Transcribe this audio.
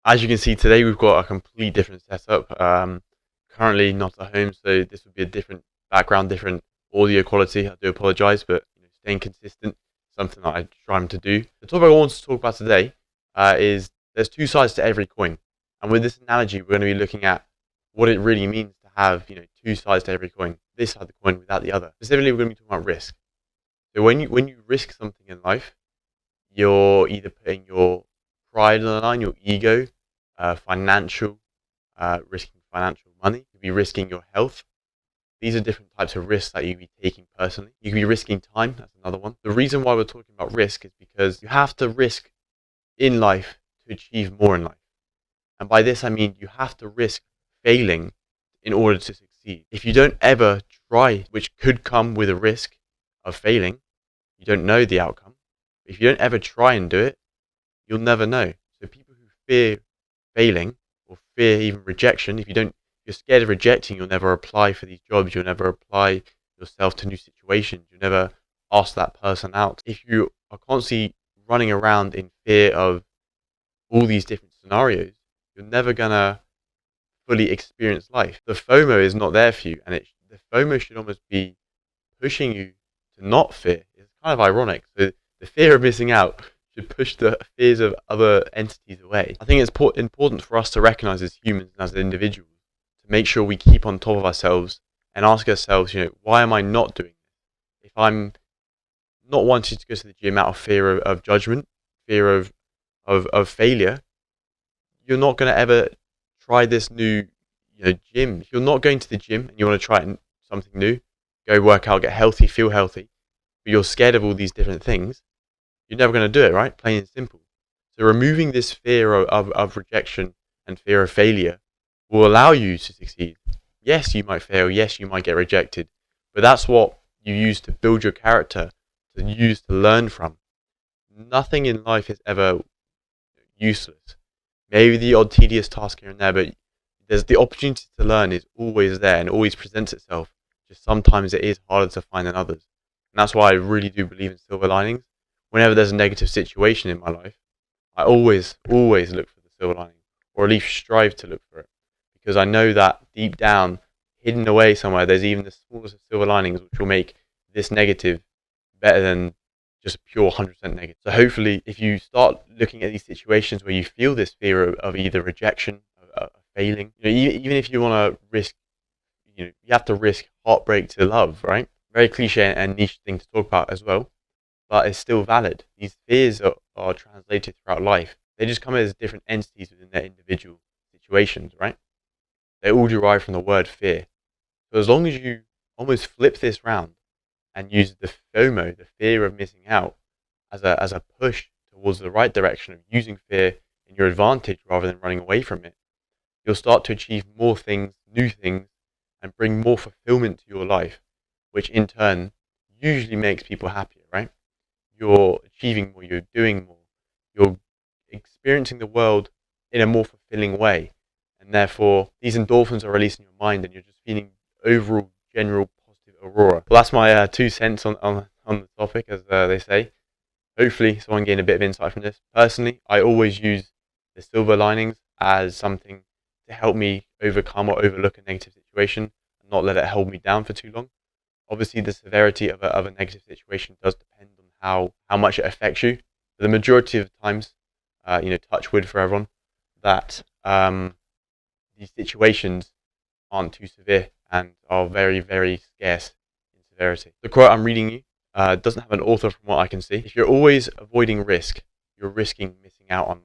As you can see today, we've got a complete different setup. Currently not at home, so this would be a different background, different audio quality. I do apologise, but staying consistent is something that I try to do. The topic I want to talk about today is there's two sides to every coin, and with this analogy, we're going to be looking at what it really means to have two sides to every coin. This side of the coin without the other. Specifically, we're going to be talking about risk. So when you risk something in life, you're either putting your pride on the line, your ego, financial, risking financial money. You could be risking your health. These are different types of risks that you could be taking personally. You could be risking time. That's another one. The reason why we're talking about risk is because you have to risk in life to achieve more in life. And by this, I mean you have to risk failing in order to succeed. If you don't ever try, which could come with a risk of failing, you don't know the outcome. If you don't ever try and do it, you'll never know. So people who fear failing or fear even rejection, if you're scared of rejecting, you'll never apply for these jobs, you'll never apply yourself to new situations, you'll never ask that person out. If you are constantly running around in fear of all these different scenarios, you're never gonna fully experience life. The FOMO is not there for you, and the FOMO should almost be pushing you to not fear. It's kind of ironic. So the fear of missing out should push the fears of other entities away. I think it's important for us to recognize as humans and as individuals to make sure we keep on top of ourselves and ask ourselves, why am I not doing this? If I'm not wanting to go to the gym out of fear of judgment, fear of failure, you're not going to ever try this new gym. If you're not going to the gym and you want to try something new, go work out, get healthy, feel healthy, but you're scared of all these different things, you're never going to do it, right? Plain and simple. So removing this fear of rejection and fear of failure will allow you to succeed. Yes, you might fail. Yes, you might get rejected. But that's what you use to build your character, to use to learn from. Nothing in life is ever useless. Maybe the odd tedious task here and there, but there's the opportunity to learn is always there and always presents itself. Just sometimes it is harder to find than others. And that's why I really do believe in silver linings. Whenever there's a negative situation in my life, I always look for the silver lining, or at least strive to look for it. Because I know that deep down, hidden away somewhere, there's even the smallest of silver linings which will make this negative better than just a pure 100% negative. So hopefully, if you start looking at these situations where you feel this fear of either rejection, of failing, even if you want to risk, you have to risk heartbreak to love, right? Very cliche and niche thing to talk about as well, but it's still valid. These fears are translated throughout life. They just come as different entities within their individual situations, right? They all derive from the word fear. So as long as you almost flip this round and use the FOMO, the fear of missing out, as a push towards the right direction of using fear in your advantage rather than running away from it, you'll start to achieve more things, new things, and bring more fulfillment to your life, which in turn usually makes people happier, right? You're achieving more, you're doing more, you're experiencing the world in a more fulfilling way, and therefore these endorphins are released in your mind, and you're just feeling overall general positive aurora. Well, that's my 2 cents on the topic, as they say. Hopefully, someone gained a bit of insight from this. Personally, I always use the silver linings as something to help me overcome or overlook a negative situation and not let it hold me down for too long. Obviously, the severity of a negative situation does depend on how much it affects you. But the majority of times, touch wood for everyone, that these situations aren't too severe and are very, very scarce in severity. The quote I'm reading you doesn't have an author from what I can see. If you're always avoiding risk, you're risking missing out on